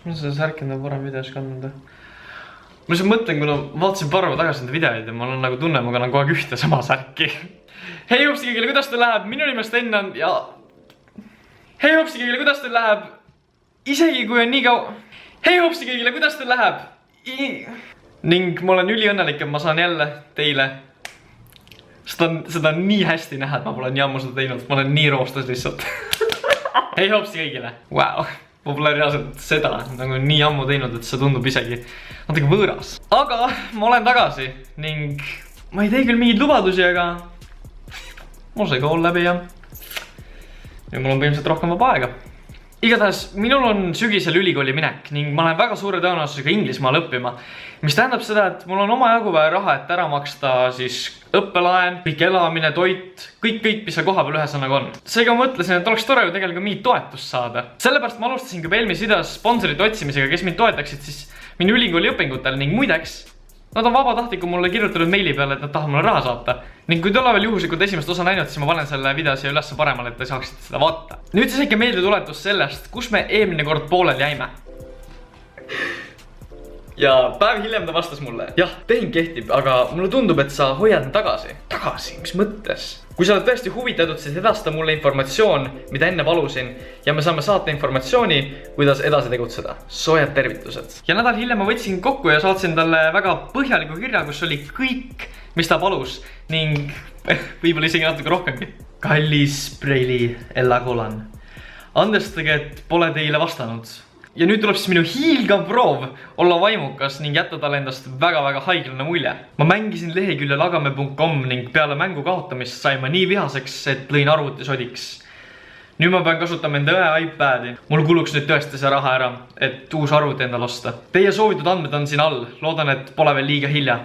ma seda särki enda varem videos kandnud. Ma lihtsalt mõtlen, kuna vaatasin paar päeva tagasi enda videoid ja ma olen nagu tunne, ma kannan kogu aeg ühte sama särki. Hei hopsi kõigile, kuidas teil läheb? Minu nimest Enn on ja... Hei hopsi kõigile, kuidas teil läheb? Isegi kui on nii Hei hopsi kõigile, kuidas teil läheb? Ning ma olen üliõnnelik, et ma saan jälle teile seda on nii hästi näha, et ma pole nii ammu seda teinud. Ma olen nii roostas lihtsalt. Hei hopsi kõigile. Wow. Ma pole reaalselt seda nagu nii ammu teinud, et see tundub isegi natuke võõras. Aga ma olen tagasi ning ma ei tee küll mingeid lubadusi, aga mul sai kool läbi ja mul on põhimõtteliselt rohkem vaba aega. Igatahes, minul on sügisel ülikooli minek ning ma lähen väga suure tõenäosusega Inglismaal õppima, mis tähendab seda, et mul on omajagu vaja raha, et ära maksta siis õppelaen, kõik elamine, toit, kõik, mis seal koha peal ühesõnaga on. Seega mõtlesin, et oleks tore ju tegelikult mingit toetust saada. Sellepärast ma alustasin ka eelmises videos sponsorite otsimisega, kes mind toetaksid siis minu ülikooli õpingutel ning muideks nad on vabatahtlikud mulle kirjutanud meili peale, et nad tahavad mulle raha saata. Ning kui te ole veel juhuslikult esimest osa näinud, siis ma panen selle video siia üles paremale, et te saaksite seda vaadata. Nüüd siis ikka meeldetuletus sellest, kus me eelmine kord poolel jäime. Ja päev hiljem ta vastas mulle. Jah, tehing kehtib, aga mulle tundub, et sa hoiad tagasi. Tagasi, mis mõttes? Kui sa oled tõesti huvitatud, siis edasta mulle informatsioon, mida enne palusin ja me saame saata informatsiooni, kuidas edasi tegutseda. Soojad tervitused. Ja nädal hiljem ma võtsin kokku ja saatsin talle väga põhjaliku kirja, kus oli kõik, mis ta palus ning võib-olla isegi natuke rohkemgi. Kallis Preili Ella Kolan. Andestage, et pole teile vastanud. Ja nüüd tuleb siis minu hiilgav proov olla vaimukas ning jätta talle endast väga-väga haiglane mulje. Ma mängisin lehekülje lagame.com ning peale mängu kaotamist sain ma nii vihaseks, et lõin arvuti sodiks. Nüüd ma pean kasutama enda õe iPadi. Mul kuluks nüüd tõesti see raha ära, et uus arvuti endal osta. Teie soovitud andmed on siin all. Loodan, et pole veel liiga hilja.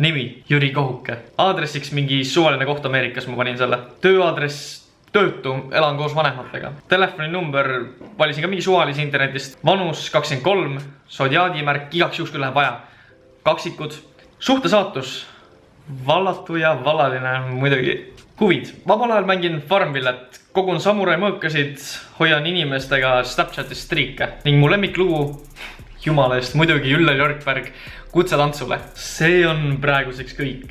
Nimi Jüri Kohuke. Aadressiks mingi suvaline koht Ameerikas ma panin selle. Tööaadress töötu, elan koos vanematega. Telefoninumber valisin ka mingi suvalise internetist. Vanus 23, sodiaadimärk, igaks juhuks kui läheb vaja. Kaksikud. Suhtesaatus. Vallatu ja vallaline muidugi. Huvid. Vabal ajal mängin Farmvillet. Kogun samurai mõõkasid, hoian inimestega Snapchatis striike. Ning mu lemmiklugu, jumala eest, muidugi Ülle Jörgberg, kutse tantsule. See on praeguseks kõik.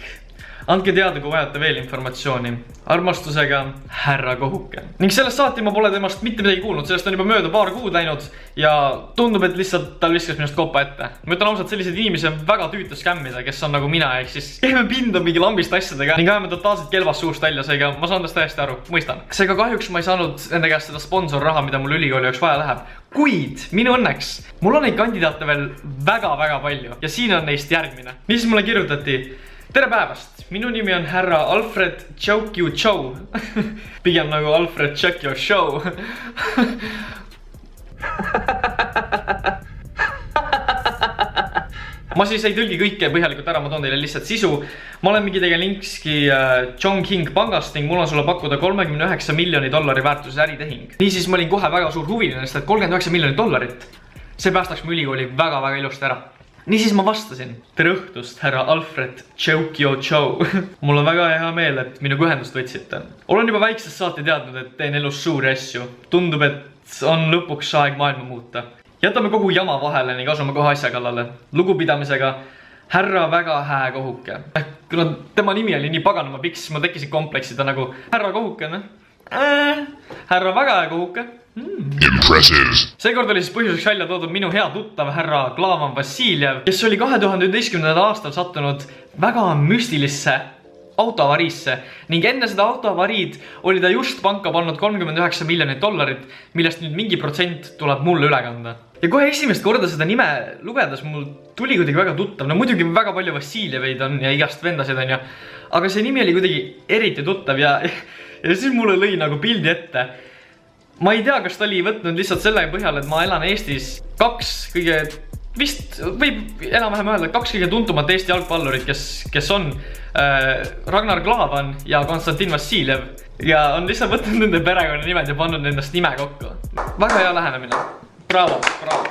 Andke teada, kui vajate veel informatsiooni. Armastusega härra Kohuke. Ning sellest saati ma pole temast mitte midagi kuulnud, sellest on juba mööda paar kuud läinud ja tundub, et lihtsalt tal viskas minust koppa ette. Ma ütlen ausalt, sellised inimesi on väga tüütu skämmida, kes on nagu mina, ehk siis käime pinda mingi lambist asjadega ning ajame totaalselt kelvast suust välja, seega ma saan tast täiesti aru, mõistan. Seega kahjuks ma ei saanud enda käest seda sponsorraha, mida mul ülikooli jaoks vaja läheb. Kuid, minu õnneks, mul on neid kandidaate veel väga-väga palju ja siin on neist järgmine. Niisiis mulle kirjutati: tere päevast, minu nimi on härra Alfred Chokyu Chow. Pigem nagu Alfred Chokyu Show. Ma siis ei tõlgi kõike põhjalikult ära, ma toon teile lihtsalt sisu. Ma olen mingi tegelinski Chongqing pangast ning mul on sulle pakkuda $39 miljoni väärtuses äritehing. Niisiis ma olin kohe väga suur huviline, sest et $39 miljonit. See päästaks mu ülikooli väga-väga ilusti ära. Niisiis ma vastasin. Tere õhtust, härra Alfred Chokyu Chow. Mul on väga hea meel, et minuga ühendust võtsite. Olen juba väiksest saati teadnud, et teen elus suuri asju. Tundub, et on lõpuks aeg maailma muuta. Jätame kogu jama vahele ning asume kohe asja kallale. Lugupidamisega härra väga hää Kohuke. Kuna tema nimi oli nii paganama pikk, siis mul tekkisid kompleksida nagu härra Kohuke. Härra väga hää Kohuke. Seekord oli siis põhjuseks välja toodud minu hea tuttav härra Klavan Vassiljev, kes oli 2011. aastal sattunud väga müstilisse autoavariisse ning enne seda autoavariid oli ta just panka pannud $39 miljonit, millest nüüd mingi protsent tuleb mulle üle kanda. Ja kohe esimest korda seda nime lugedes mul tuli kuidagi väga tuttav. No muidugi väga palju Vassiljeveid on ja igast vendasid on ja, aga see nimi oli kuidagi eriti tuttav ja siis mulle lõi nagu pildi ette. Ma ei tea, kas ta oli võtnud lihtsalt selle põhjal, et ma elan Eestis vist võib enam-vähem öelda, 2 kõige tuntumat Eesti jalgpallurit, kes on Ragnar Klavan ja Konstantin Vassiljev ja on lihtsalt võtnud nende perekonna nimed ja pannud nendest nime kokku. Väga hea lähenemine. Bravo, bravo.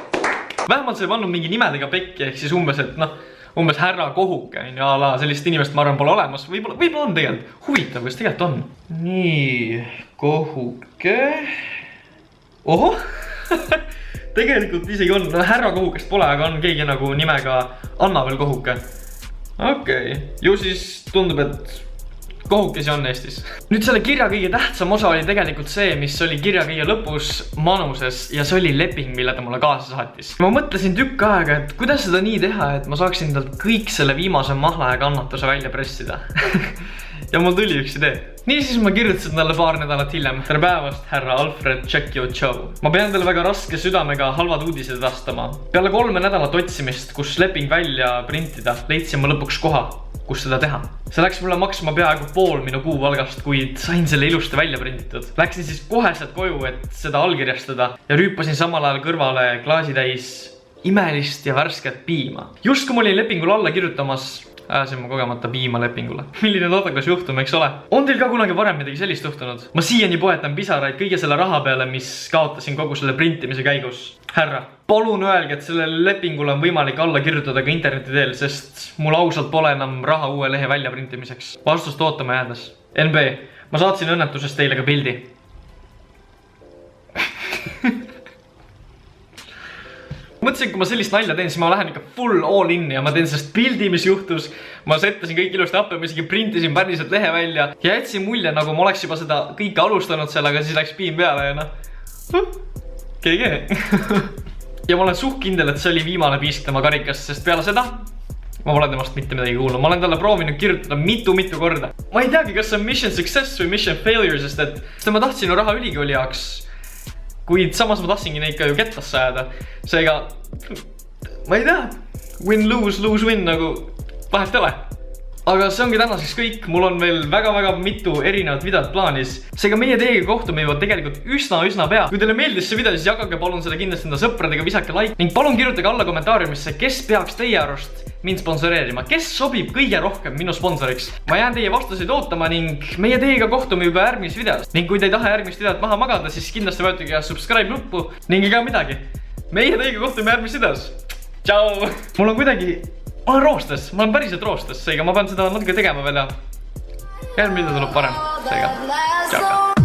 Vähemalt see ei pannud mingi nimedega pekki, ehk siis umbes, et umbes härra Kohuke ja ala sellist inimest ma arvan pole olemas. Võib-olla on tegelikult. Huvitav, kas tegelikult on. Nii, Kohuke. Oho, tegelikult isegi on, no härra Kohukest pole, aga on keegi nagu nimega Annabel Kohuke. Okei, ju siis tundub, et Kohukesi on Eestis. Nüüd selle kirja kõige tähtsam osa oli tegelikult see, mis oli kirja kõige lõpus manuses ja see oli leping, mille ta mulle kaasa saatis. Ma mõtlesin tükk aega, et kuidas seda nii teha, et ma saaksin talt kõik selle viimase mahla ja kannatuse välja pressida. Ja mul tuli üks idee. Niisiis ma kirjutasin talle paar nädalat hiljem. Tere päevast, härra Alfred, check your show. Ma pean teile väga raske südamega halvad uudised edastama. Peale 3 nädalat otsimist, kus leping välja printida, leidsin ma lõpuks koha, kus seda teha. See läks mulle maksma peaaegu pool minu kuupalgast, kuid sain selle ilusti välja printitud. Läksin siis koheselt koju, et seda allkirjastada ja rüüpasin samal ajal kõrvale klaasitäis imelist ja värsket piima. Just kui ma olin lepingule alla kirjutamas, ajasin ma kogemata piima lepingule. Milline tootakas juhtum, eks ole? On teil ka kunagi varem midagi sellist juhtunud? Ma siiani poetan pisaraid kõige selle raha peale, mis kaotasin kogu selle printimise käigus. Härra, palun öelge, et sellele lepingule on võimalik alla kirjutada ka interneti teel, sest mul ausalt pole enam raha uue lehe välja printimiseks. Vastust ootama jäädes. NB, ma saatsin õnnetusest teile ka pildi. Mõtlesin, kui ma sellist nalja teen, siis ma lähen ikka full all in ja ma teen sellest pildi, mis juhtus. Ma settasin kõik ilusti appi, ma isegi printisin päriselt lehe välja ja jätsin mulje, nagu ma oleks juba seda kõike alustanud sellega, siis läks piim peale ja GG. Ja ma olen suht kindel, et see oli viimane piisk tema karikast, sest peale seda ma pole temast mitte midagi kuulnud. Ma olen talle proovinud kirjutada mitu korda. Ma ei teagi, kas see on mission success või mission failure, sest ma tahtsin ju raha ülikooli jaoks. Kuid samas ma tahtsingi neid ka ju kettasse ajada. Seega, ma ei tea, win-lose-win nagu vahet ei ole. Aga see ongi tänaseks kõik, mul on veel väga mitu erinevat videot plaanis. Seega meie teiega kohtume juba tegelikult üsna pea. Kui teile meeldis see video, siis jagage palun seda kindlasti enda sõpradega, visake like. Ning palun kirjutage alla kommentaariumisse, kes peaks teie arust mind sponsoreerima. Kes sobib kõige rohkem minu sponsoriks? Ma jään teie vastuseid ootama ning meie teiega kohtume juba järgmises videos. Ning kui te ei taha järgmist videot maha magada, siis kindlasti vajutage ka subscribe nuppu ning ega midagi. Meie teiega kohtume järgmises videos. Tšau! Mul on kuidagi... Ma olen roostes, ma olen päriselt roostes, seega ma pean seda natuke tegema veel ja järgmine video tuleb parem, seega tšau ka!